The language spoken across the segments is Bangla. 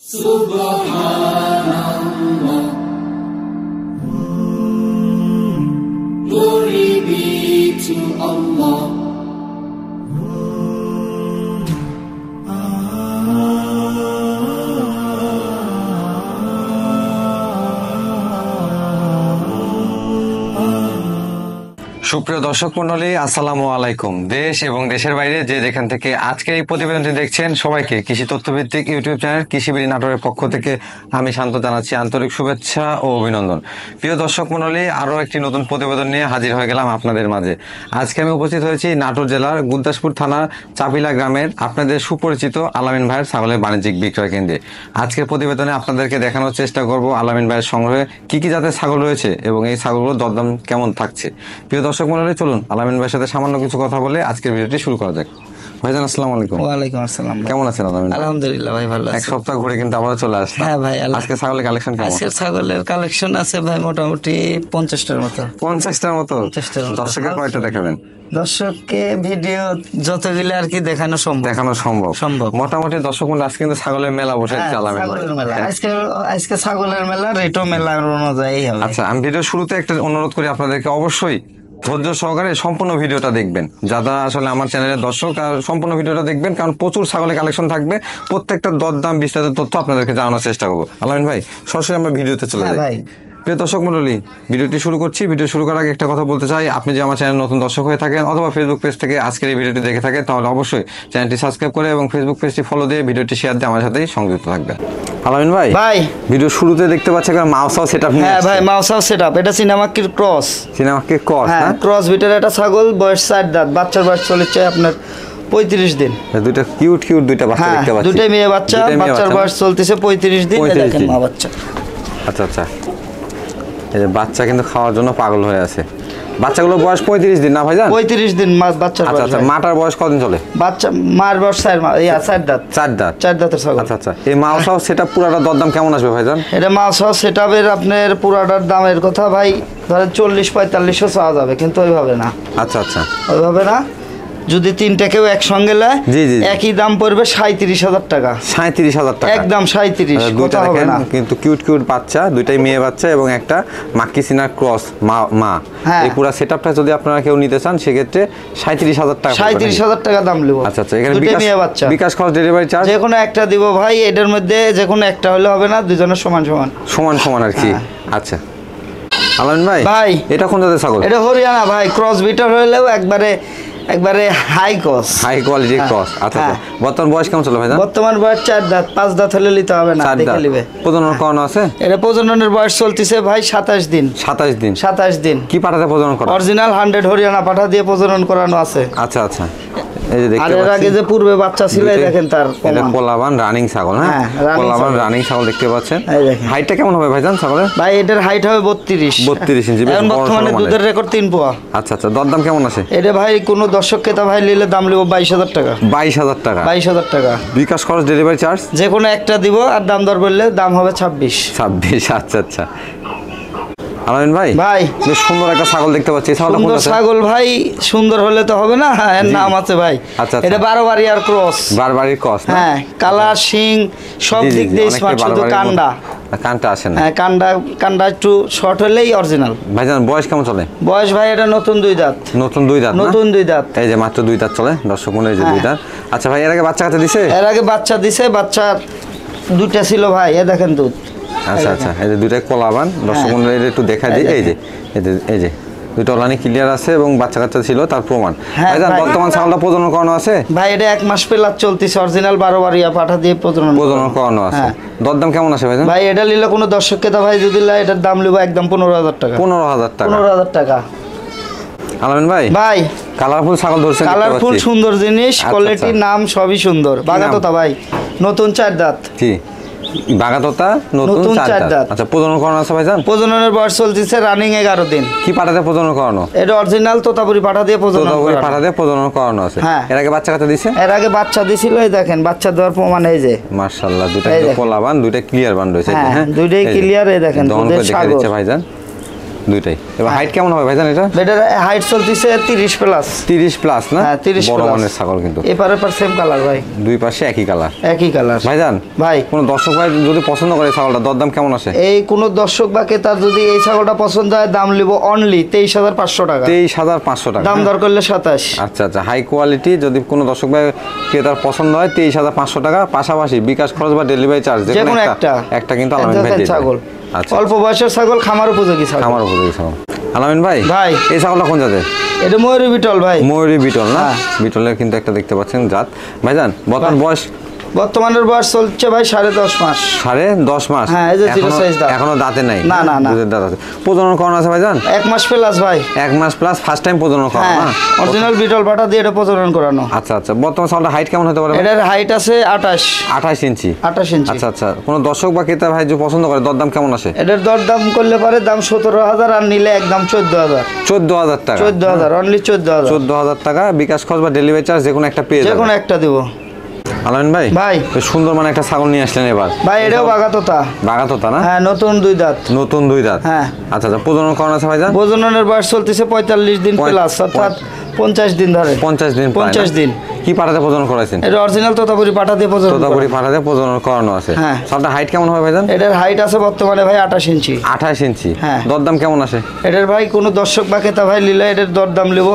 Subhanallah, glory be to Allah. সুপ্রিয় দর্শক মণ্ডলী, আসসালামু আলাইকুম। দেশ এবং দেশের বাইরে যে যেখান থেকে আজকের এই প্রতিবেদনটি দেখছেন সবাইকে কৃষি তথ্যভিত্তিক ইউটিউব চ্যানেল কৃষিবিড়ি নাটোরের পক্ষ থেকে আমি শান্ত জানাচ্ছি আন্তরিক শুভেচ্ছা ও অভিনন্দন। প্রিয় দর্শক মণ্ডলী, আরও একটি নতুন প্রতিবেদন নিয়ে হাজির হয়ে গেলাম আপনাদের মাঝে। আজকে আমি উপস্থিত হয়েছি নাটোর জেলার গুরদাসপুর থানার চাপিলা গ্রামের আপনাদের সুপরিচিত আলামিন ভাইয়ের ছাগলের বাণিজ্যিক বিক্রয় কেন্দ্রে। আজকের প্রতিবেদনে আপনাদেরকে দেখানোর চেষ্টা করব আলামিন ভাইয়ের সংগ্রহে কি কি জাতের ছাগল রয়েছে এবং এই ছাগলগুলোর দরদাম কেমন থাকছে। প্রিয় দর্শক মণ্ডলী, চলুন আলামিন ভাইয়ের সাথে সামান্য কিছু কথা বলে আজকের ভিডিওটি শুরু করা যাক। ভাইজান আসসালামু আলাইকুম। ওয়ালাইকুম আসসালাম। কেমন আছেন আলামিন? আলহামদুলিল্লাহ ভাই, ভালো আছি। এক সপ্তাহ ঘুরে কিন্তু আবার চলে আসলাম। হ্যাঁ ভাই, আজকে ছাগলের কালেকশন কেমন? আজকে ছাগলের কালেকশন আছে ভাই মোটামুটি 50টার মতো। 50টার মতো? 50টার মতো। দর্শকের কয়টা দেখাবেন? দর্শককে ভিডিও যতগুলো আর কি দেখানো সম্ভব। মোটামুটি দর্শক মূল্য আজকে কিন্তু ছাগলের মেলা বসেছে আলামিন ভাই। ছাগলের মেলা আজকে ছাগলের মেলা, রেটও মেলা অনুযায়ী হবে। আচ্ছা, আমি ভিডিও শুরুতে একটা অনুরোধ করি আপনাদেরকে, অবশ্যই ধৈর্য সহকারে সম্পূর্ণ ভিডিওটা দেখবেন। যারা আসলে আমার চ্যানেলের দর্শক আর সম্পূর্ণ ভিডিওটা দেখবেন, কারণ প্রচুর ছাগলের কালেকশন থাকবে। প্রত্যেকটা দরদাম বিস্তারিত তথ্য আপনাদেরকে জানানোর চেষ্টা করবো। আলামিন ভাই, সরাসরি আমরা ভিডিওতে চলে যাই। ভাই, প্রিয় দর্শক মণ্ডলী, ভিডিওটি শুরু করছি। ভিডিও শুরু করার আগে একটা কথা বলতে চাই, আপনি যে আমার চ্যানেল নতুন দর্শক হয়ে থাকেন অথবা ফেসবুক পেজ থেকে আজকের এই ভিডিওটি দেখে থাকেন, তাহলে অবশ্যই চ্যানেলটি সাবস্ক্রাইব করে এবং ফেসবুক পেজটি ফলো দিয়ে ভিডিওটি শেয়ার দিয়ে আমার সাথেই সংযুক্ত থাকবেন। আলামিন ভাই, ভিডিও শুরুতে দেখতে পাচ্ছি মাউসাও সেটআপ। হ্যাঁ ভাই, মাউসাও সেটআপ। এটা সিনেমাকির ক্রস। হ্যাঁ, ক্রস বিটের একটা ছাগল, বয়স 4 দাঁত, বাচ্চার বয়স চলেছে আপনার 35 দিন। দুইটা কিউট দুইটা বাচ্চা দেখতে পাচ্ছি। দুইটা মেয়ে বাচ্চা, বাচ্চার বয়স চলতেছে 35 দিন। দেখেন মা বাচ্চা। আচ্ছা আচ্ছা, এই যে বাচ্চা কিন্তু খাওয়ার জন্য পাগল হয়ে আছে। বাচ্চাগুলোর বয়স 35 দিন না ভাইজান? 35 দিন বাচ্চার বয়স। আচ্ছা, মাটার বয়স কতদিন চলে? বাচ্চা মার বয়স 4 দাঁত। 4 দাঁতের ছাগল। আচ্ছা আচ্ছা, এই মাউসাও সেটআপ পুরাটা দরদাম কেমন আসবে ভাইজান? এটা মাউসাও সেটআপের আপনার পুরাটার দামের কথা ভাই ধরেন 40-45 চাওয়া যাবে, কিন্তু ওইভাবে না। আচ্ছা আচ্ছা, ওইভাবে না। যদি তিনটা কেউ একসঙ্গে নেয় একই দাম পড়বে 37,000 টাকা। 37,000 টাকা একদম 37। দুইটা দেখেন কিন্তু কিউট বাচ্চা, দুইটাই মেয়ে বাচ্চা এবং একটা মাক্কি সিনার ক্রস মা। এই পুরো সেটআপটা যদি আপনারা কেউ নিতে চান সেক্ষেত্রে 37,000 টাকা। 37,000 টাকা দাম নেব। আচ্ছা আচ্ছা, এখানে বিকাশ খরচ, ডেলিভারি চার্জ যে কোনো একটা দিব ভাই। এটার মধ্যে যে কোনো একটা হলে হবে না, দুজনের সমান আর কি। আচ্ছা আলামিন ভাই, এটা কোন জাতের ছাগল? এটা হরিয়ানা ভাই, ক্রস বিটার হলেও একবারে হাই কোয়ালিটির ক্রস। আচ্ছা, বর্তমান বয়স কেমন চলে ভাই? বর্তমান বয়স 4 দাঁত। 5 দাঁত হলে নিতে হবে না, দেখে নেবে। প্রজনন করানো আছে? এটা প্রজননের বয়স চলতেছে ভাই 27 দিন। 27 দিন। কি পাঠাতে প্রজনন করা? অরিজিনাল 100 হরিয়ানা পাঠা দিয়ে প্রজনন করানো আছে। আচ্ছা আচ্ছা, এই যে দেখতে পাচ্ছেন, এর আগে যে পূর্বে বাচ্চা ছিল দেখেন তার। এটা কোলাবান রানিং ছাগল। হ্যাঁ, কোলাবান রানিং ছাগল দেখতে পাচ্ছেন। হাইটটা কেমন হবে ভাইজান ছাগলের? ভাই এটার হাইট হবে 32 ইঞ্চি। এখন বর্তমানে দুধের রেকর্ড 3 পোয়া। আচ্ছা আচ্ছা, দরদাম কেমন আছে? এটা ভাই কোন দর্শক ক্রেতা ভাই নিলে দাম নেব 22,000 টাকা। 22,000 টাকা। বিকাশ খরচ, ডেলিভারি চার্জ? যে কোনো একটা দিব, আর দাম দর বললে দাম হবে 26। আচ্ছা আচ্ছা, আলামিন ভাই বেশ সুন্দর একটা ছাগল দেখতে পাচ্ছি। ছাগল ভাই সুন্দর হলে তো হবে না, এর নাম আছে ভাই। আচ্ছা, এটা বারবারিয়ার ক্রস। হ্যাঁ, কালার, শিং সব দিক দিয়ে স্মার্ট, শুধু কানটা আসে না। হ্যাঁ, কানটা একটু শর্ট হলেই অরিজিনাল। ভাইজান বয়স কেমন চলে? বয়স ভাই এটা নতুন 2 দাঁত। নতুন 2 দাঁত। এই যে মাত্র 2 দাঁত চলে দর্শক মনে, এই যে 2 দাঁত। আচ্ছা ভাই, এর আগে বাচ্চা দিছে? এর আগে বাচ্চা দিছে, বাচ্চার 2টা ছিল ভাই। এ দেখেন দুধ। আচ্ছা আচ্ছা, এই যে 2টাই কোলাবান দর্শক মনে, এটা একটু দেখা দিই। এই যে 2টা অলানি ক্লিয়ার আছে এবং বাচ্চা ছিল তার প্রমাণ। ভাইজান বর্তমান ছাগলটা প্রজনন করানো আছে? ভাই এটা 1 মাস প্লাস চলতেছে, অরিজিনাল 12 বারিয়া পাঠা দিয়ে প্রজনন করানো আছে। দরদাম কেমন আছে ভাইজান? ভাই এটা নিলে কোনো দর্শক ক্রেতা ভাই যদি লাই, এটার দাম লিব একদম 15,000 টাকা। 15,000 টাকা। আলামিন ভাই কালারফুল ছাগল ধরছেন। কালারফুল সুন্দর জিনিস, কোয়ালিটি, নাম সবই সুন্দর। বাগাতোতা ভাই, নতুন 4 দাঁত। কি বাগাতোতা, নতুন 4 দাঁত। আচ্ছা, প্রজনন করানো আছে ভাইজান? প্রজননের বয়স চলতেছে রানিং 11 দিন। কি পাঠাতে প্রজনন করানো? এটা অরিজিনাল তোতাপুরি পাঠা দিয়ে প্রজনন করানো আছে। এর আগে বাচ্চা দিছে? এর আগে বাচ্চা দিছিল, এই দেখেন বাচ্চা দেওয়ার প্রমাণ। এই যে মাশাআল্লাহ, দুটো কোলাবান, দুটো ক্লিয়ার বান রয়েছে। হ্যাঁ, দুটোই ক্লিয়ার। এই দেখেন দুধের ছাগল ভাইজান। দুইটাই। এবার হাইট কেমন হবে ভাইজান এটা? এটার হাইট চলতেছে 30 প্লাস। 30 প্লাস না? হ্যাঁ 30 বড় প্লাস। মানের ছাগল কিন্তু। এপারে পার সেম কালার ভাই। দুই পাশে একই কালার। একই কালার। ভাইজান ভাই কোন দর্শক ভাই যদি পছন্দ করে ছাগলটা দরদাম কেমন আসে? এই কোন দর্শক বা ক্রেতার যদি এই ছাগলটা পছন্দ হয় দাম লিব অনলি 23500 টাকা। 23500 টাকা। দাম দর করলে 27। আচ্ছা আচ্ছা, হাই কোয়ালিটি যদি কোনো দর্শক ভাই ক্রেতার পছন্দ হয় 23500 টাকা, পাশাপাশি বিকাশ খরচ বা ডেলিভারি চার্জ যে কোনো একটা কিন্তু আলামিন ভাই দিয়ে ছাগল। আচ্ছা, অল্প বয়সের ছাগল, খামার উপযোগী ছাগল। খামার উপযোগী ছাগল। আলামিন ভাই এই ছাগলটা কোন জাতের? এটা ময়ূরী বিটল ভাই। ময়ূরী বিটল না? বিটলের কিন্তু একটা দেখতে পাচ্ছেন জাত। ভাইজান বর্তমান বয়স? বর্তমানের বয়স চলছে ভাই 10.5 মাস। 10.5 মাস? হ্যাঁ এই যে জিরো সাইজ দাঁত। এখনো দাঁতে নাই? না না না, দুধের দাঁত আছে। প্রজনন করানো আছে ভাইজান? 1 মাস প্লাস ভাই। 1 মাস প্লাস, ফার্স্ট টাইম প্রজনন করানো না? অরিজিনাল বিটল পাটা দিয়ে এটা প্রজনন করানো। আচ্ছা আচ্ছা, বর্তমান ছাগলটা হাইট কেমন হতে পারে? এটার হাইট আছে 28 ইঞ্চি। 28 ইঞ্চি। আচ্ছা আচ্ছা, কোন দর্শক বা ক্রেতা ভাই যদি পছন্দ করে দরদাম কেমন আসে? এটার দরদাম করলে পারে দাম 17000 আর নিলে একদম 14000। 14000 টাকা? 14000 অনলি 14000। 14000 টাকা বিকাশ খরচ বা ডেলিভারি চার্জ যে কোনো একটা পেয়ে যাবেন। যে কোনো একটা দেব। আলামিন ভাই ভাই সুন্দর মানে একটা ছাগল নিয়ে আসলেন এবার। ভাই এটাও বাগাতোতা। বাগাতোতা না? হ্যাঁ নতুন 2 দাঁত। নতুন 2 দাঁত। হ্যাঁ। আচ্ছা আচ্ছা, প্রজনন করানো আছে ভাইজান? প্রজননের বয়স চলতেছে 45 দিন প্লাস, অর্থাৎ 50 দিন ধরে। 50 দিন? 50 দিন। কি পাঠাতে প্রজনন করাইছেন? এটা অরিজিনাল তোতাপুরি পাঠা দিয়ে প্রজনন। তোতাপুরি পাঠা দিয়ে প্রজনন করানো আছে। হ্যাঁ। সবটা হাইট কেমন হবে ভাইজান? এটার হাইট আছে বর্তমানে ভাই 28 ইঞ্চি। 28 ইঞ্চি। হ্যাঁ। দরদাম কেমন আসে? এটার ভাই কোনো দর্শক বা ক্রেতা ভাই নিলে এটার দরদাম নেব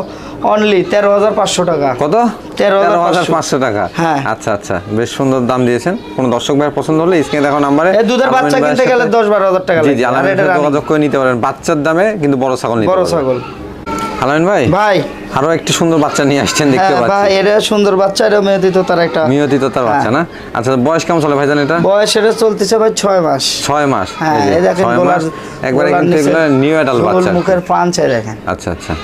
অনলি 13500 টাকা। কত? 13500 টাকা। হ্যাঁ। আচ্ছা আচ্ছা, বেশ সুন্দর দাম দিয়েছেন। কোন দর্শক ভাইয়ের পছন্দ হলে স্ক্রিনে দেখো নম্বরে এই দুধের বাচ্চা কিনতে গেলে 10-12 টাকা লাগে। জি জি, আলামিন ভাই যোগাযোগ করে নিতে পারেন বাচ্চার দামে, কিন্তু বড় ছাগল নিতে পারবেন। বড় ছাগল। আলামিন ভাই ভাই আরো একটি সুন্দর বাচ্চা নিয়ে আসছেন দেখতে পাচ্ছি। ভাই এটা সুন্দর বাচ্চা, এটা মেয়েদিত তার একটা মেয়েদিত তার বাচ্চা না? আচ্ছা, বয়স কেমন চলে ভাইজান এটা? বয়স এটা চলতেছে ভাই 6 মাস। 6 মাস। হ্যাঁ এই দেখেন গোলার একবারে কিন্তু এগুলো নিউ অ্যাডাল্ট বাচ্চা। মুখের পাঁচ দেখেন। আচ্ছা আচ্ছা,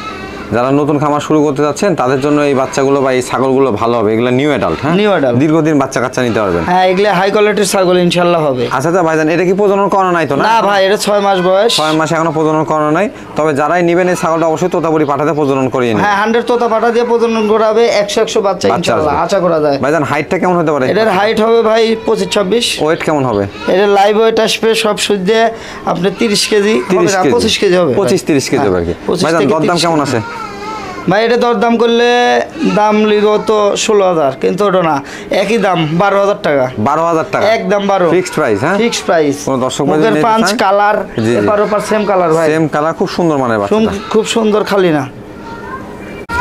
যারা নতুন খামার শুরু করতে যাচ্ছেন তাদের জন্য এই বাচ্চাগুলো বা এই ছাগলগুলো ভালো হবে। এগুলো নিউ অ্যাডাল্ট। হ্যাঁ নিউ অ্যাডাল্ট, দীর্ঘদিন বাচ্চা কাচ্চা নিতে পারবেন। হ্যাঁ এগুলো হাই কোয়ালিটির ছাগল ইনশাআল্লাহ হবে। আচ্ছা আচ্ছা ভাইজান, এটা কি প্রজনন করানো নাই তো? না ভাই এটা 6 মাস বয়স। 6 মাস এখনো প্রজনন করানো নাই। তবে যারাই নেবেন এই ছাগলটা অবশ্যই তোতাপুরি পাঠাতে প্রজনন করিয়ে নেবেন। হ্যাঁ 100 তোতা পাঠা দিয়ে প্রজনন করাবে, 100 বাচ্চা ইনশাআল্লাহ আশা করা যায়। ভাইজান হাইটটা কেমন হতে পারে? এটার হাইট হবে ভাই 25-26। ওয়েট কেমন হবে? এটার লাইভ ওয়েট আসবে সব শুদ্ধ আপনি 30 কেজি, 25 কেজি হবে। 25-30 কেজি হবে আর কি। ভাইজান দরদাম কেমন আছে? ভাই এটা দরদাম করলে দাম লিগো তো 16000, কিন্তু ওটা না, একই দাম 12000 টাকা। 12000 টাকা একদম 12 ফিক্সড প্রাইস। হ্যাঁ ফিক্সড প্রাইস। কোন দর্শক মুখের পাঁচ কালার, এপার ওপার সেম কালার ভাই। সেম কালার, খুব সুন্দর মানে বাচ্চাটা। খুব সুন্দর, খালি না।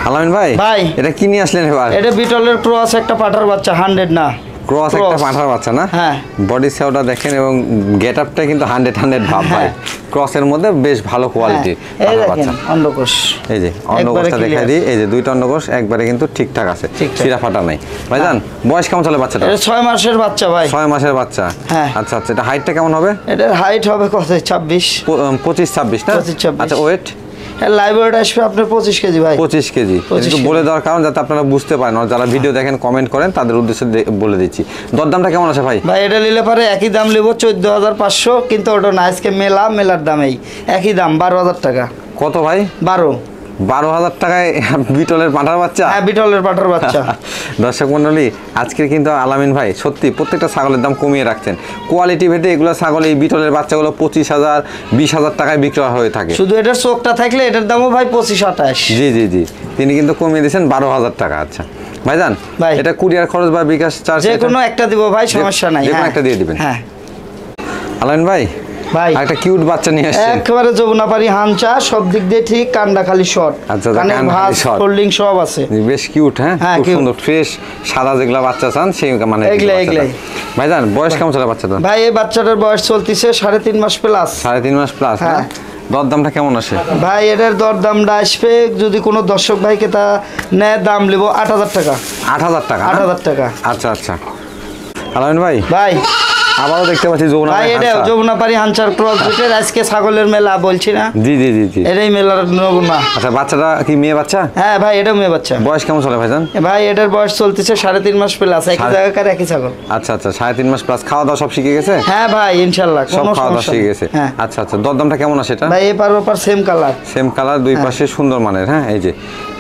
আলামিন ভাই এটা কি নিয়ে আসলেন এবার? এটা বিটলের ক্রস একটা পাঠার বাচ্চা, 100 না ক্রস একটা পাঠার বাচ্চা না? হ্যাঁ। বডি সেওটা দেখেন এবং গেটআপটা কিন্তু 100 ভাব ভাই। ক্রসের মধ্যে বেশ ভালো কোয়ালিটি পাঠার বাচ্চা। অন্ডকোষ এই যে অন্ডকোষটা দেখাই দিই, এই যে 2টা অন্ডকোষ একবারে কিন্তু ঠিকঠাক আছে, শিরা ফাটা নাই। ভাইজান বয়স কেমন চলে বাচ্চাটা? এটা 6 মাসের বাচ্চা ভাই। 6 মাসের বাচ্চা। হ্যাঁ। আচ্ছা আচ্ছা, এটা হাইটটা কেমন হবে? এটার হাইট হবে কত? 25-26 না? 25-26। আচ্ছা ওয়েট? লাইভ ওয়েট আসবে আপনার 25 কেজি ভাই। 25 কেজি। একটু বলে দেওয়ার কারণ যাতে আপনারা বুঝতে পারেন, আর যারা ভিডিও দেখেন কমেন্ট করেন তাদের উদ্দেশ্যে বলে দিচ্ছি। দরদামটা কেমন আছে ভাই? ভাই এটা নিলে পারে একই দাম নেব 14500, কিন্তু ওটা না, আজকে মেলার দামেই একই দাম 12000 টাকা। কত ভাই? 12000 টাকায় বিটলের পাঁঠার বাচ্চা? হ্যাঁ বিটলের পাঁঠার বাচ্চা। দর্শক মন্ডলী, আজকে কিন্তু আলামিন ভাই সত্যি প্রত্যেকটা ছাগলের দাম কমিয়ে রাখছেন। কোয়ালিটি ভেদে এগুলো ছাগল, এই বিটলের বাচ্চাগুলো 25000 20000 টাকায় বিক্রয় হয়ে থাকে। শুধু এটার চোখটা থাকলে এটার দামও ভাই 25-28। জি জি জি, তিনি কিন্তু কমিয়ে দিয়েছেন 12000 টাকা। আচ্ছা ভাইজান এটা কুরিয়ার খরচ বা বিকাশ চার্জ যে কোনো একটা দিব ভাই, সমস্যা নাই। যে কোনো একটা দিয়ে দিবেন। হ্যাঁ আলামিন ভাই একটা কিউট বাচ্চা নিয়ে আসছেন, একেবারে যমুনাপাড়ি হানচা, সব দিক দিয়ে ঠিক, কান্ডা খালি শর্ট। আচ্ছা কানে ভাঁজ, ফোল্ডিং সব আছে, বেশ কিউট। হ্যাঁ খুব সুন্দর ফ্রেশ সাদা যেগুলা বাচ্চা চান সেই মানে এগুলাই। ভাইজান বয়স কেমন চলে বাচ্চাটা? ভাই এই বাচ্চাটার বয়স চলতেছে 3.5 মাস প্লাস। 3.5 মাস প্লাস। হ্যাঁ দরদামটা কেমন আসে? ভাই এটার দরদামটা আসবে যদি কোনো দর্শক ভাইকে তা নেয়, দাম নেব 8000 টাকা। 8000 টাকা? 8000 টাকা। আচ্ছা আচ্ছা। আলামিন ভাই আবারও দেখতে পাচ্ছি যমুনাপাড়ি হানচার ক্রস বিটের আজকে ছাগলের মেলা বলছি না? জি জি জি জি, এটাই মেলার নমুনা। আচ্ছা বাচ্চাটা কি মেয়ে বাচ্চা? হ্যাঁ ভাই এটা মেয়ে বাচ্চা। বয়স কেমন চলে ভাইজান? ভাই এটার বয়স চলতেছে 3.5 মাস প্লাস, একই জায়গাকার একই ছাগল। আচ্ছা আচ্ছা, 3.5 মাস প্লাস। খাওয়া দাওয়া সব শিখে গেছে? হ্যাঁ ভাই ইনশাআল্লাহ সব খাওয়া দাওয়া শিখে গেছে। আচ্ছা আচ্ছা, দরদামটা কেমন আসে এটা? ভাই এপার ওপার সেম কালার। সেম কালার, দুই পাশে সুন্দর মানের। হ্যাঁ এই যে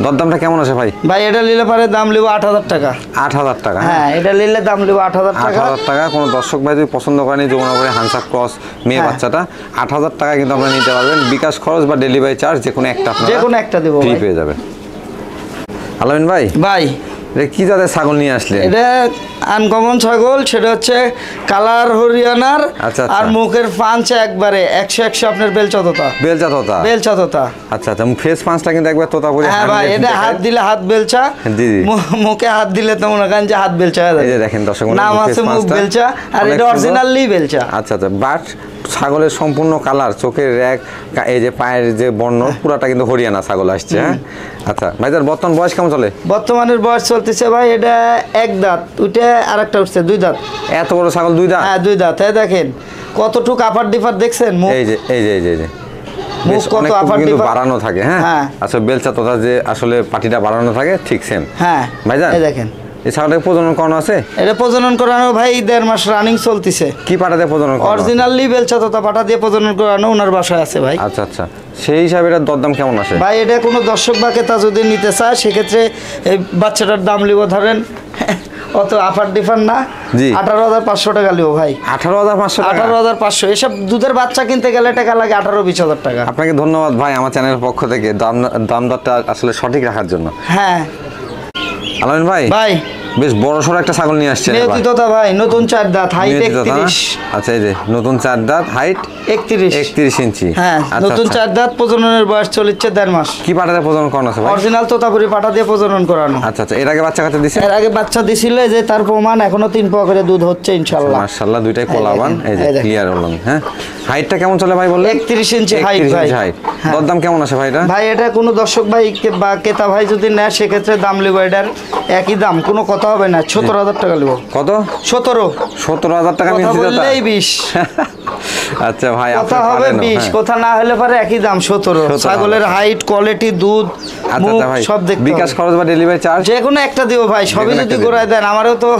দরদামটা কেমন আসে ভাই? ভাই এটা নিলে পারে দাম নেব 8000 টাকা। 8000 টাকা? হ্যাঁ এটা নিলে দাম নেব 8000 টাকা। 8000 টাকা। কোনো দর্শক ভাই যদি যদি পছন্দ করেন যমুনাপুরি হানসা ক্রস মেয়ে বাচ্চাটা 8,000 টাকা কিন্তু আপনারা নিতে পারবেন। বিকাশ খরচ বা ডেলিভারি চার্জ যে কোনো একটা দেবো, ফ্রি পেয়ে যাবে। আলামিন ভাই, এটা কি জাতের ছাগল নিয়ে আসলে? এটা আনকমন ছাগল, সেটা হচ্ছে কালার হরিয়ানার। আর মুখের পাঁচ একবারে 100 আপনার বেলচা তোতা। আচ্ছা আচ্ছা, ফেস পাঁচটা কিন্তু একবার তোতা করে। হ্যাঁ ভাই, এটা হাত দিলে হাত বেলচা, মুখে হাত দিলে তো মনে করেন যে হাত বেলচা হয়ে যাবে। এই যে দেখেন দর্শক, নাম আছে মুখ বেলচা, আর এটা অরিজিনালি বেলচা। আচ্ছা আচ্ছা, বাট ছাগলের সম্পূর্ণ কালার, চোখের র্যাক, এই যে পায়ের যে বর্ণ পুরাটা কিন্তু হরিয়ানা ছাগল আসছে। হ্যাঁ আচ্ছা ভাইজান, বর্তমান বয়স কেমন চলে? বর্তমানের বয়স চলতেছে ভাই এটা 1 দাঁত, ওইটা আরেকটা উঠছে 2 দাঁত। এত বড় ছাগল 2 দাঁত? হ্যাঁ 2 দাঁত। দেখেন কতটুকু আপার ডিপার দেখছেন মুখ, এই যে মুখ কত আপার ডিপার বাড়ানো থাকে। হ্যাঁ আচ্ছা, বেলচা তোতা যে আসলে পাটিটা বাড়ানো থাকে ঠিক সেম। হ্যাঁ ভাইজান এই দেখেন, এই ছাগলটাকে প্রজনন করানো আছে? এটা প্রজনন করানো ভাই 1.5 মাস রানিং চলতেছে। কি পাটা দিয়ে প্রজনন করানো? অরিজিনালি বেলচা তোতা পাটা দিয়ে প্রজনন করানো ওনার বাসায় আছে ভাই। আচ্ছা আচ্ছা, সেই হিসাবে এটার দরদাম কেমন আসে ভাই? এটা কোনো দর্শক বা ক্রেতা যদি নিতে চায় সেক্ষেত্রে এই বাচ্চাটার দাম লিব ধরেন অত আফার ডিফার না, 18,500 টাকা লিব ভাই। 18,500 এসব দুধের বাচ্চা কিনতে গেলে টাকা লাগে 18-20,000 টাকা। আপনাকে ধন্যবাদ ভাই আমার চ্যানেলের পক্ষ থেকে দাম দরটা আসলে সঠিক রাখার জন্য। হ্যাঁ আলামিন ভাই, বেশ বড় সড়ো একটা ছাগল নিয়ে আসছে ভাই, নতুন 4 দাঁত, হাইট 31। আচ্ছা, এই যে নতুন 4 দাঁত, হাইট 31 ইঞ্চি। হ্যাঁ নতুন 4 দাঁত, প্রজননের বয়স চলছে 1.5 মাস। কি পাটা দিয়ে প্রজনন করানো আছে ভাই? অরিজিনাল তোতাপুরি পাটা দিয়ে প্রজনন করানো। আচ্ছা আচ্ছা, এর আগে বাচ্চা কাচ্চা দিছে? এর আগে বাচ্চা দিছিল, যে তার প্রমাণ এখনো 3 পোয়া করে দুধ হচ্ছে ইনশাআল্লাহ। মাশাআল্লাহ, দুইটাই কোলাবান, এই যে ক্লিয়ার হলো। হ্যাঁ হাইটটা কেমন চলে ভাই বললেন? 31 ইঞ্চি হাইট ভাই। দরদাম কেমন আছে ভাই এটা? ভাই এটা কোনো দর্শক ভাই বা ক্রেতা ভাই যদি নেয় সেক্ষেত্রে দাম লিব এটার একই দাম, কোনো কথা হবে না। 17,000 টাকা লিব। কত? 17,000 টাকা মিলছে তো? 20। আচ্ছা ভাই, কথা হবে 20, কথা না হলে পরে একই দাম 17। ছাগলের হাইট, কোয়ালিটি, দুধ, মুখ সব দেখতে হবে। বিকাশ খরচ বা ডেলিভারি চার্জ যে কোনো একটা দিও ভাই, সবই যদি গোড়ায় দেন আমারও তো।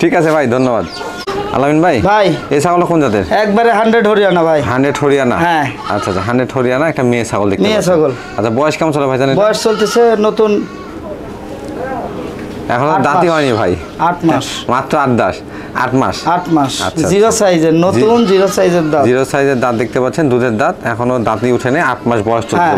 ঠিক আছে ভাই, ধন্যবাদ। আলামিন ভাই, এই ছাগলটা কোন জাতের? একবারে 100 হরিয়ানা ভাই। 100 হরিয়ানা? হ্যাঁ আচ্ছা আচ্ছা, 100 হরিয়ানা, একটা মেয়ে ছাগল দেখতে। মেয়ে ছাগল। আচ্ছা, বয়স কেমন চলে ভাই জানেন? বয়স চলতেছে নতুন, এখনো দাঁতই হয়নি ভাই। 8 মাস মাত্র। 8 মাস। জিরো সাইজের, নতুন জিরো সাইজের দাঁত। জিরো সাইজের দাঁত দেখতে পাচ্ছেন, দুধের দাঁত, এখনো দাঁতই উঠেনি। 8 মাস বয়স চলছে।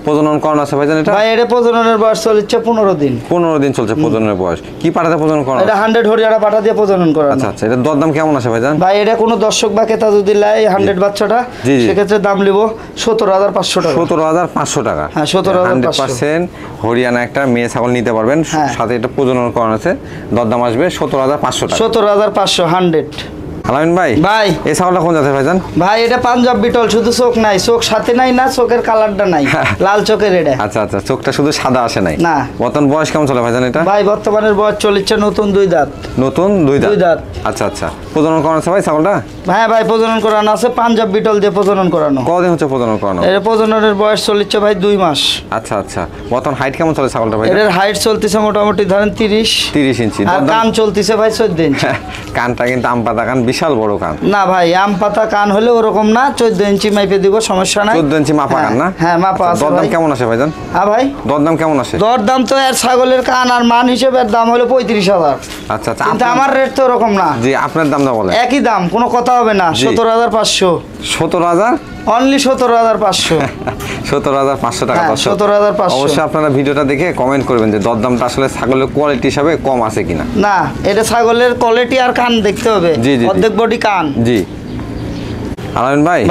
প্রজনন করানো আছে ভাই জানেন এটা? ভাই এটা প্রজননের বয়স চলছে 15 দিন। 15 দিন চলছে প্রজননের বয়স। কি পাটাতে প্রজনন করানো? এটা 100 হরিয়ানা পাটা দিয়ে প্রজনন করানো। আচ্ছা আচ্ছা, এটা দরদাম কেমন আছে ভাই জান? ভাই এটা কোনো দর্শক বা ক্রেতা যদি লাই 100 বাচ্চাটা, সেক্ষেত্রে দাম লিব 17,500 টাকা। 17,500 টাকা? হ্যাঁ 17,500। 100% হরিয়ানা একটা মেয়ে ছাগল নিতে পারবেন, সাথে এটা প্রজনন করানো আছে। দরদাম আসবে 17,500 টাকা। 17,500 100। আলামিন ভাই, এই ছাগলটা কোন জাতের ভাইজান? ভাই এটা পাঞ্জাব বিটল, শুধু চোখ নাই, চোখ সাথে নাই না, চোখের কালারটা নাই, লাল চোখের এটা। আচ্ছা আচ্ছা, চোখটা শুধু সাদা আসে নাই না। বর্তমান বয়স কেমন চলে ভাইজান এটা? ভাই বর্তমানের বয়স চলছে নতুন 2 দাঁত। নতুন 2 দাঁত। আচ্ছা আচ্ছা, প্রজনন করানো আছে ভাই ছাগলটা? হ্যাঁ ভাই প্রজনন করানো আছে, পাঞ্জাব বিটল দিয়ে প্রজনন করানো। কতদিন হচ্ছে প্রজনন করানো? এর প্রজননের বয়স চলছে ভাই 2 মাস। আচ্ছা আচ্ছা, বর্তমান হাইট কেমন চলে ছাগলটা ভাই? এর হাইট চলতেছে মোটামুটি ধরেন 30 ইঞ্চি। আর কান চলতেছে ভাই 14 ইঞ্চি। কানটা কিন্তু আম পাতা কান, বিশাল বড় কান। না ভাই, আম পাতা কান হলে ওরকম না, 14 ইঞ্চি মাইপে দিব, সমস্যা নাই। 14 ইঞ্চি মাপা কান না? হ্যাঁ মাপা আছে। দরদাম কেমন আছে ভাইজান? হ্যাঁ ভাই, দরদাম কেমন আছে? দরদাম তো এর ছাগলের কান আর মান হিসেবে দাম হলো 35,000। আচ্ছা আচ্ছা, কিন্তু আমার রেট তো ওরকম না। জি, আপনার দামটা বলেন। একই দাম, কোনো কথা হবে না। 17,500। 17,000? অনলি 17,500। 17,500 টাকা। 17,500। অবশ্যই আপনারা ভিডিওটা দেখে কমেন্ট করবেন যে দরদামটা আসলে ছাগলের কোয়ালিটি হিসাবে কম আছে কিনা। না, এটা ছাগলের কোয়ালিটি আর কান দেখতে হবে। অর্ধেক বডি কান। জি আলামিন ভাই,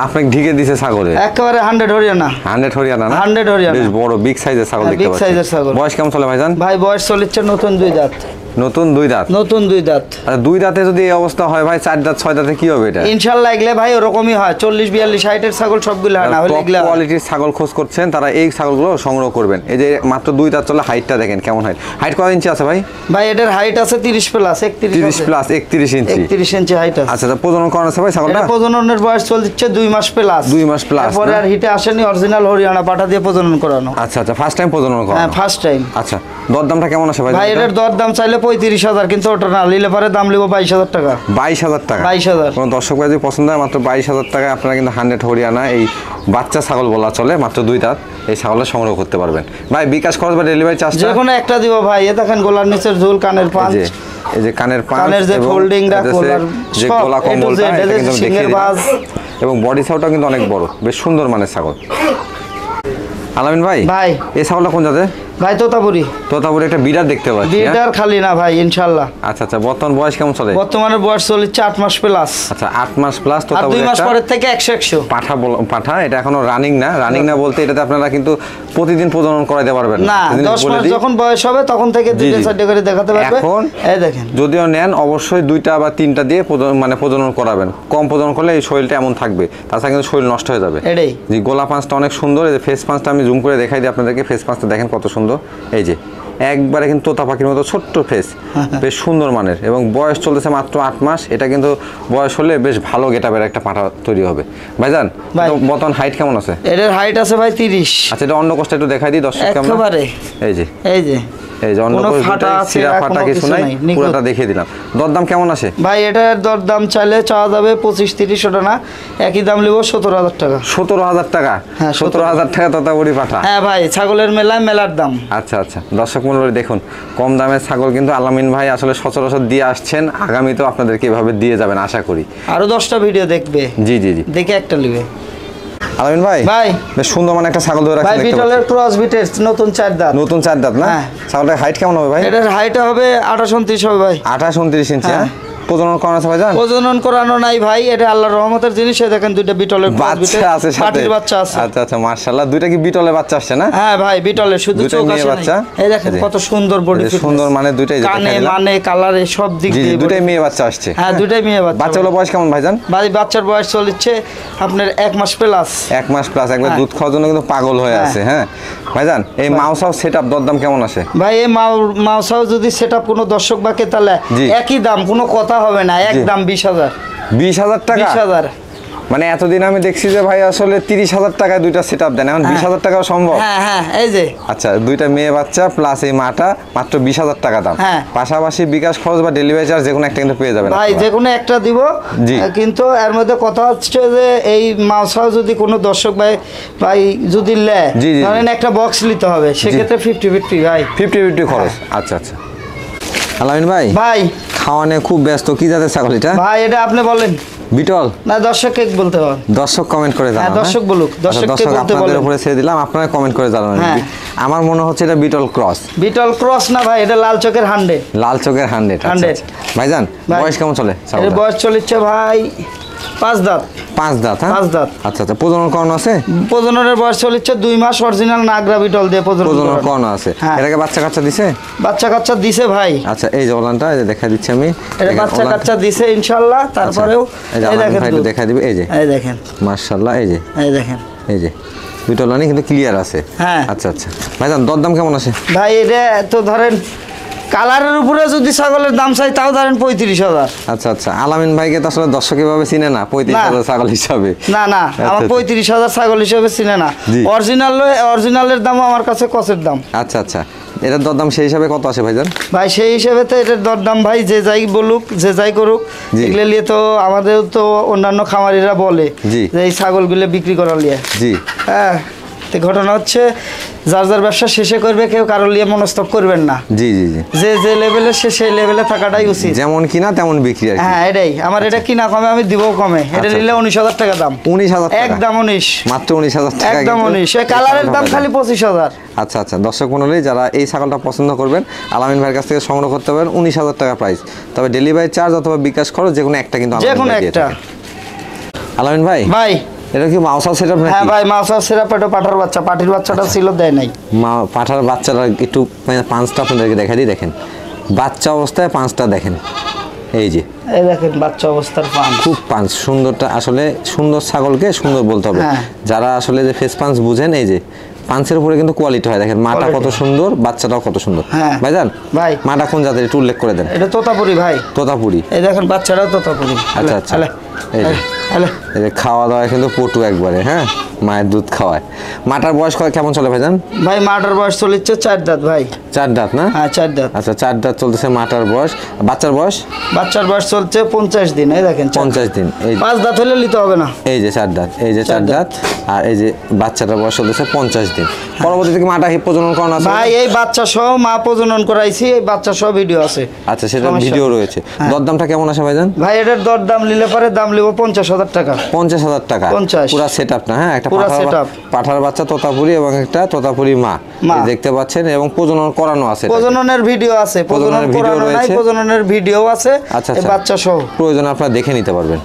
আপনাকে ঢিকে দিছে ছাগলে একেবারে 100 হরিয়ানা। 100 হরিয়ানা না? 100 হরিয়ানা, বেশ বড় বিগ সাইজের ছাগল দেখতে পাচ্ছি। বিগ সাইজের ছাগল। বয়স কেমন চলে ভাইজান? ভাই বয়স চলছে নতুন 2 দাঁত। নতুন 2 দাঁত? নতুন 2 দাঁত। আচ্ছা, 2 দাঁতে যদি এই অবস্থা হয় ভাই, 4 দাঁত 6 দাঁতে কি হবে এটা? ইনশাআল্লাহ এগুলা ভাই ওরকমই হয়, 40 42 60 এর ছাগল সবগুলো হয় না। হলে এগুলা কোয়ালিটির ছাগল খোঁজ করছেন তারা এই ছাগলগুলো সংগ্রহ করবেন। এই যে মাত্র 2 দাঁত চলে, হাইটটা দেখেন কেমন হাইট। হাইট কত ইঞ্চি আছে ভাই? ভাই এটার হাইট আছে 30 প্লাস 31 প্লাস 31 ইঞ্চি। 31 ইঞ্চি হাইট আছে। আচ্ছা, প্রজনন করানো আছে ভাই ছাগলটা? এটা প্রজননের বয়স চলছে 2 মাস প্লাস। 2 মাস প্লাস। পরে আর হিটে আসেনি, অরিজিনাল হরিয়ানা পাটা দিয়ে প্রজনন করানো। আচ্ছা আচ্ছা, ফার্স্ট টাইম প্রজনন করানো? হ্যাঁ ফার্স্ট টাইম। আচ্ছা, দরদামটা কেমন আছে ভাই? ভাই এটার দরদাম চাইলে 35,000, কিন্তু ওটা না নিলে পরে দাম লিব 22,000 টাকা। 22,000 টাকা? 22,000। কোনো দর্শক ভাই যদি পছন্দ হয় মাত্র 22,000 টাকায় আপনারা কিন্তু 100 হরিয়ানা এই বাচ্চা ছাগল বলা চলে, মাত্র 2 দাঁত এই ছাগলের সংগ্রহ করতে পারবেন। ভাই বিকাশ খরচ বা ডেলিভারি চার্জ যে কোনো একটা দিব ভাই। এ দেখেন গলার নিচের ঝুল, কানের পাঁচ, এই যে কানের পাঁচ, কানের যে ফোল্ডিংটা, গলার যে সব গলা কম্বলটা এটা কিন্তু দেখিয়ে সিংহের বাজ, এবং বডি সাউটাও কিন্তু অনেক বড়, বেশ সুন্দর মানের ছাগল। আলামিন ভাই, এই ছাগলটা কোন জাতের? ভাই তোতাপুরি। তোতাপুরি একটা বিরাট দেখতে পাচ্ছি। বিরাট খালি না ভাই, ইনশাআল্লাহ। আচ্ছা আচ্ছা, বর্তমান বয়স কেমন চলে? বর্তমানে বয়স চলছে 8 মাস প্লাস। আচ্ছা 8 মাস প্লাস। তোতাপুরি 2 মাস পরের থেকে 100 পাঠা এটা এখনো রানিং না। রানিং না বলতে এটাতে আপনারা কিন্তু প্রতিদিন প্রজনন করাইতে পারবেন না। 10 মাস যখন বয়স হবে তখন থেকে 2-4 করে দেখাতে পারবে। এখন এই দেখেন, যদিও নেন অবশ্যই 2টা বা 3টা দিয়ে মানে প্রজনন করাবেন। কম প্রজনন করলে এই শরীরটা এমন থাকবে, তাছাড়া কিন্তু শরীর নষ্ট হয়ে যাবে। এটাই জি, গোলা পাঁচটা অনেক সুন্দর। এই যে ফেস পাঁচটা আমি জুম করে দেখাই দিই আপনাদেরকে। ফেস পাঁচটা দেখেন কত সুন্দর। এই যে একবারে কিন্তু তোতা পাখির মতো ছোট্ট ফেস, বেশ সুন্দর মানের, এবং বয়স চলতেছে মাত্র 8 মাস। এটা কিন্তু বয়স হলে বেশ ভালো গেটাবের একটা পাঠা তৈরি হবে। ভাইজান বর্তমান হাইট কেমন আছে? এটার হাইট আছে ভাই 30। আচ্ছা, এটা অন্য কষ্ট একটু দেখাই দিই দর্শককে আমরা। একেবারে এই যে এই যে অন্য ফাটা কিছু নাই, পুরোটা দেখিয়ে দিলাম। দরদাম কেমন আসে ভাই? এটার দরদাম চাইলে চাওয়া যাবে 25-30 ওটা না, একই দাম লিব 17,000 টাকা। 17,000 টাকা? হ্যাঁ 17,000 টাকা তোতাপুরি পাঠা। হ্যাঁ ভাই, ছাগলের মেলার দাম। আচ্ছা আচ্ছা, দর্শক মণ্ডলী দেখুন, কম দামের ছাগল কিন্তু আলামিন ভাই আসলে সচরাচর দিয়ে আসছেন। আগামীতেও আপনাদেরকে এভাবে দিয়ে যাবেন আশা করি। আরো 10টা ভিডিও দেখবে। জি জি জি, দেখে একটা নেবে। আলামিন ভাই বেশ সুন্দর মানে একটা ছাগল ধরে রাখছেন। ভাই বিটলের ক্রস বিটের নতুন 4 দাঁত। নতুন 4 দাঁত না? ছাগলের হাইট কেমন হবে ভাই? এটার হাইট হবে 28-29 হবে ভাই। 28-29 ইঞ্চি। হ্যাঁ, প্রজনন করানো আছে ভাইজান? প্রজনন করানো নাই ভাই, এটা আল্লাহর রহমতের জিনিস। এই দেখেন 2টা বিটলের বাচ্চা আছে, পাটির বাচ্চা আছে। আচ্ছা আচ্ছা, মাশাআল্লাহ। 2টা কি বিটলের বাচ্চা আসছে না? হ্যাঁ ভাই, বিটলের শুধু চোখ আছে বাচ্চা। এই দেখেন কত সুন্দর বডি, সুন্দর মানে 2টাই কানে মানে কালারে সব দিক দিয়ে 2টাই মেয়ে বাচ্চা আসছে। হ্যাঁ 2টাই মেয়ে বাচ্চা। বাচ্চাগুলো বয়স কেমন ভাইজান? ভাই বাচ্চার বয়স চলছে আপনার 1 মাস প্লাস। 1 মাস প্লাস। একবার দুধ খাওয়ার জন্য কিন্তু পাগল হয়ে আছে। হ্যাঁ ভাইজান, এই মাউসাও সেটআপ দরদাম কেমন আছে? ভাই এই মাউসাও যদি সেটআপ কোনো দর্শক বাকে তাহলে একই দাম, কোনো কথা হবে না। একদম 20,000। 20,000 টাকা? 20,000। মানে এতদিন আমি দেখছি যে ভাই আসলে 30,000 টাকায় 2টা সেটআপ দেন, এখন 20,000 টাকাও সম্ভব? হ্যাঁ হ্যাঁ, এই যে আচ্ছা 2টা মেয়ে বাচ্চা প্লাস এই মাটা, মাত্র 20,000 টাকা দাম। পাশাপাশি বিকাশ খরচ বা ডেলিভারি চার্জ যে কোনো একটা কিন্তু পেয়ে যাবেন ভাই। যে কোনো একটা দিব, কিন্তু এর মধ্যে কথা হচ্ছে যে এই মাউসাও যদি কোনো দর্শক ভাই যদি নেয়, ধরেন একটা বক্স নিতে হবে, সেক্ষেত্রে 50-50 ভাই। 50-50 খরচ। আচ্ছা আচ্ছা। আলামিন ভাই খাওয়ানে খুব ব্যস্ত, কি জাতের ছাগল এটা? ভাই এটা আপনি বলেন। বিটল না দর্শককে বলতে হবে? দর্শক কমেন্ট করে জানান। হ্যাঁ দর্শক বলুক, দর্শককে বলতে বলেন। আপনাদের উপরে ছেড়ে দিলাম, আপনারা কমেন্ট করে জানান। আমার মনে হচ্ছে এটা বিটল ক্রস। বিটল ক্রস না ভাই, এটা লাল চোখের 100। লাল চোখের 100। ভাইজান বয়স কেমন চলে? এর বয়স চলছে ভাই 5 দাঁত। 5 দাঁত? হ্যাঁ 5 দাঁত। আচ্ছা আচ্ছা, প্রজনন করানো আছে? প্রজননের বয়স চলছে 2 মাস, অরিজিনাল নাগরা বিটল দিয়ে প্রজনন করানো আছে। এটাকে বাচ্চা কাচ্চা দিছে? বাচ্চা কাচ্চা দিছে ভাই। আচ্ছা, এই যে ওলানটা এই যে দেখা দিচ্ছি আমি, এটা বাচ্চা কাচ্চা দিছে ইনশাআল্লাহ। তারপরেও এই দেখেন ভাই দেখা দিবে। এই যে এই দেখেন মাশাআল্লাহ, এই যে এই দেখেন, এই যে বিটল লানি কিন্তু ক্লিয়ার আছে। হ্যাঁ আচ্ছা আচ্ছা। ভাইজান দরদাম কেমন আছে? ভাই এটা তো ধরেন কালারের উপরে যদি ছাগলের দাম চাই তাও ধরেন 35,000। আচ্ছা আচ্ছা, আলামিন ভাইকে তো আসলে দর্শক এভাবে চিনে না 35,000 ছাগল হিসাবে। না না, আমার 35,000 ছাগল হিসাবে চিনে না। অরিজিনালের দাম আমার কাছে কসের দাম। আচ্ছা আচ্ছা, এটার দরদাম সেই হিসাবে কত আসে ভাইজান? ভাই সেই হিসাবে তো এটার দরদাম ভাই যে যাই বলুক, যে যাই করুক, এগুলো নিয়ে তো আমাদের তো অন্যান্য খামারিরা বলে যে এই ছাগলগুলো বিক্রি করা নিয়ে। জি হ্যাঁ, ঘটনা হচ্ছে যার যার ব্যবসা শেষে করবে, কেউ কারো লিয়ে মনস্তব করবেন না। জি জি জি, যে যে লেভেলে সে সেই লেভেলে থাকাটাই উচিত। যেমন কিনা তেমন বিক্রি। হ্যাঁ এটাই আমার। এটা কিনা কমে, আমি দিব কমে। এটা নিলে 19,000 টাকা দাম। 19,000 একদম 19, মাত্র 19,000 টাকা একদম 19। এই কালারের দাম খালি 25,000। আচ্ছা আচ্ছা, দর্শক মণ্ডলী যারা এই ছাগলটা পছন্দ করবেন আলামিন ভাইয়ের কাছ থেকে সংগ্রহ করতে পারেন। 19,000 টাকা প্রাইস, তবে ডেলিভারি চার্জ অথবা বিকাশ খরচ যে কোনো একটা কিন্তু যে কোনো একটা। আলামিন ভাই এটা কি মাউসাও সেটআপ নাকি? হ্যাঁ ভাই মাউসাও সেটআপ। এটা পাঠার বাচ্চা, পাটির বাচ্চাটা ছিল দেয় নাই। পাঠার বাচ্চাটা একটু পাঁচটা আপনাদেরকে দেখাই দিই। দেখেন বাচ্চা অবস্থায় পাঁচটা দেখেন, এই যে এই দেখেন বাচ্চা অবস্থার পাঁচ, খুব পাঁচ সুন্দরটা। আসলে সুন্দর ছাগলকে সুন্দর বলতে হবে। যারা আসলে যে ফেস পাঁচ বুঝেন, এই যে পাঁচের উপরে কিন্তু কোয়ালিটি হয়। দেখেন মাটা কত সুন্দর, বাচ্চাটাও কত সুন্দর। ভাইজান ভাই মাটা কোন জাতের একটু উল্লেখ করে দেন। এটা তোতাপুরি ভাই। তোতাপুরি। এই দেখেন বাচ্চাটাও তোতাপুরি। আচ্ছা আচ্ছা, এই যে খাওয়া দাওয়া কিন্তু পটু একবারে। হ্যাঁ মায়ের দুধ খাওয়ায়। মাটার বয়স কেমন চলে ভাইজান? ভাই মাটার বয়স চলেছে 4 দাঁত ভাই। 4 দাঁত না? হ্যাঁ 4 দাঁত। আচ্ছা 4 দাঁত চলতেছে, মাটার বয়স, বাচ্চার বয়স? বাচ্চার বয়স চলছে 50 দিন। এই দেখেন 50 দিন। এই 5 দাঁত হলে নিতে হবে না। এই যে 4 দাঁত, এই যে 4 দাঁত, আর এই যে বাচ্চাটার বয়স চলতেছে 50 দিন। পরবর্তীতে কি মাটা প্রজনন করানো আছে? ভাই এই বাচ্চা সহ মা প্রজনন করাইছি, এই বাচ্চা সহ ভিডিও আছে। আচ্ছা সেটা ভিডিও রয়েছে। দরদামটা কেমন আসে ভাইজান? ভাই এটার দরদাম নিলে পরে দাম লিব 50,000 টাকা। 50,000 টাকা 50 পুরো সেটআপ না? হ্যাঁ, একটা পাঠার বাচ্চা তোতাপুরি এবং একটা তোতাপুরি মা দেখতে পাচ্ছেন, এবং প্রজনন করানো আছে। প্রজননের ভিডিও আছে, প্রজননের ভিডিও রয়েছে, প্রজননের ভিডিও আছে। আচ্ছা এই বাচ্চা সহ প্রয়োজন আপনারা দেখে নিতে পারবেন।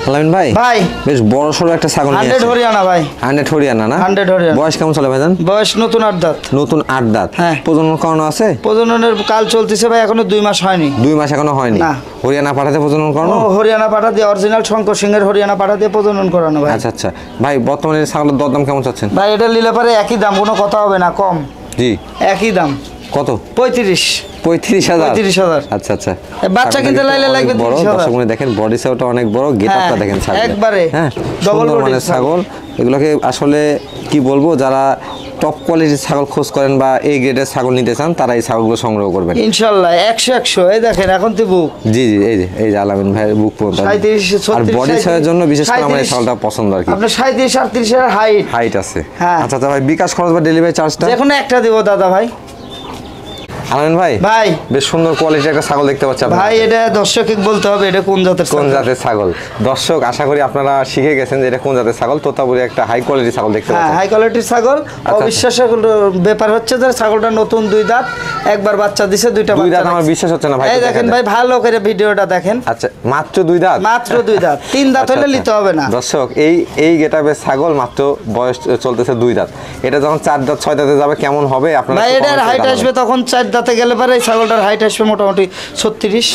আলামিন ভাই, ভাই বেশ বড় সরো একটা ছাগল নিয়ে 100 হরিয়ানা ভাই। 100 হরিয়ানা না? 100 হরিয়ানা। বয়স কেমন চলে ভাইজান? বয়স নতুন 8 দাঁত। নতুন 8 দাঁত। হ্যাঁ। প্রজনন করানো আছে? প্রজননের কাল চলতেছে ভাই, এখনো 2 মাস হয়নি। 2 মাস এখনো হয়নি? না। হরিয়ানা পাঠাতে প্রজনন করানো? হরিয়ানা পাঠা দিয়ে, অরিজিনাল শঙ্কর সিংহের হরিয়ানা পাঠা দিয়ে প্রজনন করানো ভাই। আচ্ছা আচ্ছা ভাই, বর্তমানে ছাগলের দরদাম কেমন চাচ্ছেন? ভাই এটা নিলে পরে একই দাম, কোনো কথা হবে না, কম। জি একই দাম। কত? 35,000। 35,000। আচ্ছা আচ্ছা। বাচ্চা কিনতে লাইলে লাগবে 30,000। দর্শকরা দেখেন বডি সাইজটা অনেক বড়, গেটআপটা দেখেন ছাগলের। একবারে হ্যাঁ, ডবল সুন্দর মানের ছাগল। এগুলোকে আসলে কি বলবো, যারা টপ কোয়ালিটির ছাগল খোঁজ করেন বা এই গ্রেডের ছাগল নিতে চান, তারা এই ছাগলগুলো সংগ্রহ করবেন ইনশাআল্লাহ। 100 এই দেখেন এখন তো বুক। জি জি, এই যে আলামিন ভাইয়ের বুক পর্যন্ত। 37, আর বডি সাইজের জন্য বিশেষ করে আমার এই ছাগলটা পছন্দ আর কি। আপনার 37, 38 এর হাইট আছে। হ্যাঁ। আচ্ছা আচ্ছা ভাই, বিকাশ খরচ বা ডেলিভারি চার্জটা? যে কোনো একটা দিব দাদা ভাই। আলামিন ভাই, ভাই বেশ সুন্দর কোয়ালিটির একটা ছাগল দেখতে পাচ্ছি ভাই। এটা দর্শককে বলতে হবে এটা কোন জাতের ছাগল। কোন জাতের ছাগল? দর্শক আশা করি আপনারা শিখে গেছেন যে এটা কোন জাতের ছাগল। তোতাপুরি একটা হাই কোয়ালিটির ছাগল দেখতে পাচ্ছেন। হাই কোয়ালিটির ছাগল। অবিশ্বাস্য ব্যাপার হচ্ছে যে ছাগলটা নতুন 2 দাঁত, একবার বাচ্চা দিছে, 2টা বাচ্চা। 2 দাঁত আমার বিশ্বাস হচ্ছে না ভাই। এই দেখেন ভাই, ভালো করে ভিডিওটা দেখেন। আচ্ছা মাত্র 2 দাঁত? মাত্র 2 দাঁত। 3 দাঁত হলে নিতে হবে না। দর্শক এই গেটআপের ছাগল মাত্র বয়স চলতেছে 2 দাঁত। এটা যখন 4 দাঁত 6 দাঁতে যাবে কেমন হবে আপনারা? ভাই এটার হাইট আসবে তখন 4 দাঁতে গেলে পরে এই ছাগলটার হাইট আসবে মোটামুটি 36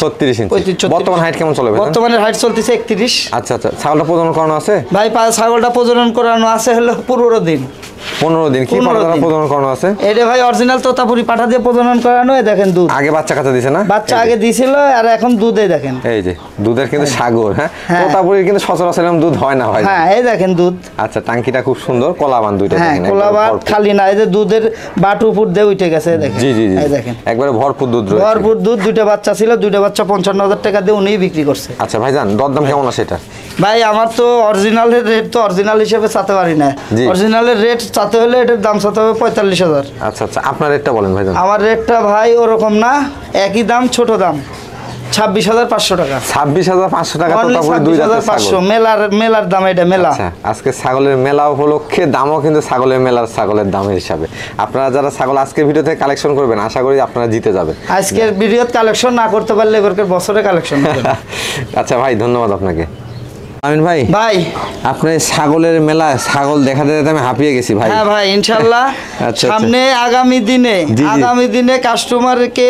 ইঞ্চি। বর্তমান হাইট কেমন চলে ভাই? বর্তমানের হাইট চলতেছে 31। আচ্ছা আচ্ছা। ছাগলটা প্রজনন করানো আছে? ভাই ছাগলটা প্রজনন করানো আছে হলো 15 দিন। 15 দিন। কি পাঠা দ্বারা প্রজনন করানো আছে? এটা ভাই অরিজিনাল তোতাপুরি পাঠা দিয়ে প্রজনন করানো। এই দেখেন দুধ। আগে বাচ্চা কাচ্চা দিছে না? বাচ্চা আগে দিছিল, আর এখন দুধে দেখেন। এই যে দুধের কিন্তু সাগর। হ্যাঁ, তোতাপুরির কিন্তু সচরাচর এরকম দুধ হয় না ভাই। হ্যাঁ এই দেখেন দুধ। আচ্ছা, টাঙ্কিটা খুব সুন্দর, কলাবান দুইটা দেখেন। হ্যাঁ, কলাবান খালি না, এই যে দুধের বাট উপর দিয়ে উঠে গেছে দেখেন। জি জি জি, এই দেখেন একবারে ভরপুর দুধ রয়েছে। ভরপুর দুধ। 2টা বাচ্চা ছিল, 2টা বাচ্চা 55,000 টাকা দিয়ে উনিই বিক্রি করছে। আচ্ছা ভাইজান, দরদাম কেমন আছে এটা? ভাই আমার তো অরিজিনালের রেট তো অরিজিনাল হিসেবে চাতে পারি না। অরিজিনালের রেট চাতে হলে এটার দাম চাতে হবে 45,000। আচ্ছা আচ্ছা, আপনার রেটটা বলেন ভাইজান। আমার রেটটা ভাই ওরকম না, একই দাম, ছোট দাম, 26,500 টাকা। 26,500 টাকা তোতাপুরি 2 দাঁতের ছাগল। মেলার দাম এটা, মেলা। আচ্ছা, আজকে ছাগলের মেলা উপলক্ষে দামও কিন্তু ছাগলের মেলার ছাগলের দামের হিসাবে। আপনারা যারা ছাগল আজকের ভিডিও থেকে কালেকশন করবেন, আশা করি আপনারা জিতে যাবেন। আজকের ভিডিওতে কালেকশন না করতে পারলে এবারকার বছরে কালেকশন করবেন। আচ্ছা ভাই, ধন্যবাদ আপনাকে। আমিন ভাই, আপনি ছাগলের মেলা ছাগল দেখাতে দেখাতে আমি হাঁপিয়ে গেছি ভাই। হ্যাঁ ভাই, ইনশাআল্লাহ সামনে আগামী দিনে কাস্টমারকে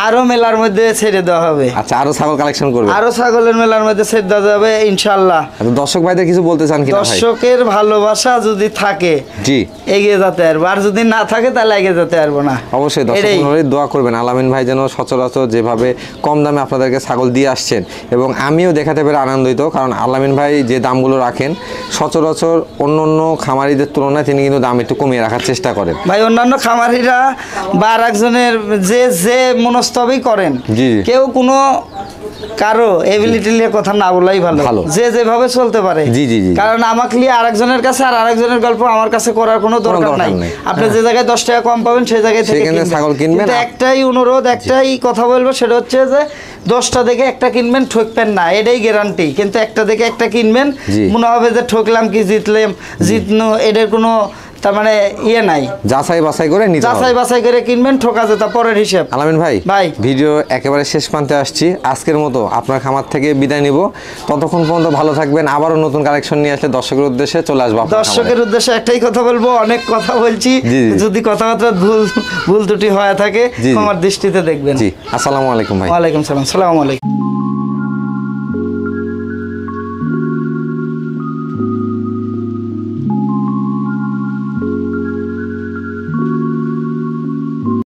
আরো মেলার মধ্যে ছেড়ে দেওয়া হবে। আচ্ছা, আরো ছাগল কালেকশন করবে? আরো ছাগলের মেলার মধ্যে ছেড়ে দেওয়া যাবে ইনশাআল্লাহ। দর্শক ভাইদের কিছু বলতে চান কি? দর্শকের ভালোবাসা যদি থাকে, জি, এগিয়ে যেতে পারবো, আর যদি না থাকে তাহলে এগিয়ে যেতে পারবো না। অবশ্যই দর্শক মণ্ডলী দোয়া করবেন আলামিন ভাই যেন সচরাচর যেভাবে কম দামে আপনাদেরকে ছাগল দিয়ে আসছেন, এবং আমিও দেখাতে পেরে আনন্দিত, কারণ আলামিন ভাই যে দামগুলো রাখেন সচরাচর অন্য খামারিদের তুলনায় তিনি কিন্তু দাম একটু কমিয়ে রাখার চেষ্টা করেন। ভাই অন্যান্য খামারিরা বা আরেকজনের যে মনস্তবই করেন, কেউ কোনো কারো এবিলিটি নিয়ে কথা না বলাই ভালো, যে যেভাবে চলতে পারে। জি জি জি, কারণ আমাকে নিয়ে আরেকজনের কাছে আর আরেকজনের গল্প আমার কাছে করার কোনো দরকার নাই। আপনি যে জায়গায় 10 টাকা কম পাবেন সেই জায়গায় থেকে ছাগল কিনবেন। একটাই অনুরোধ, একটাই কথা বলবো, সেটা হচ্ছে যে 10টা দেখে একটা কিনবেন, ঠকবেন না, এটাই গ্যারান্টি। কিন্তু একটা দেখে একটা কিনবেন, মনে হবে যে ঠকলাম কি জিতনো, এটার কোনো তার মানে ইয়ে নাই। যাচাই বাছাই করে কিনবেন, ঠকা যেটা পরের হিসাব। আলামিন ভাই, ভিডিও একেবারে শেষ প্রান্তে আসছি। আজকের মতো আপনার খামার থেকে বিদায় নিব। ততক্ষণ পর্যন্ত ভালো থাকবেন। আবারও নতুন কালেকশন নিয়ে আসলে দর্শকের উদ্দেশ্যে চলে আসবো। দর্শকের উদ্দেশ্যে একটাই কথা বলবো, অনেক কথা বলছি, যদি কথাবার্তা ভুল ত্রুটি হয়ে থাকে আমার দৃষ্টিতে দেখবেন। জি, আসসালামু আলাইকুম ভাই। ওয়ালাইকুম সালাম। আসসালামু আলাইকুম।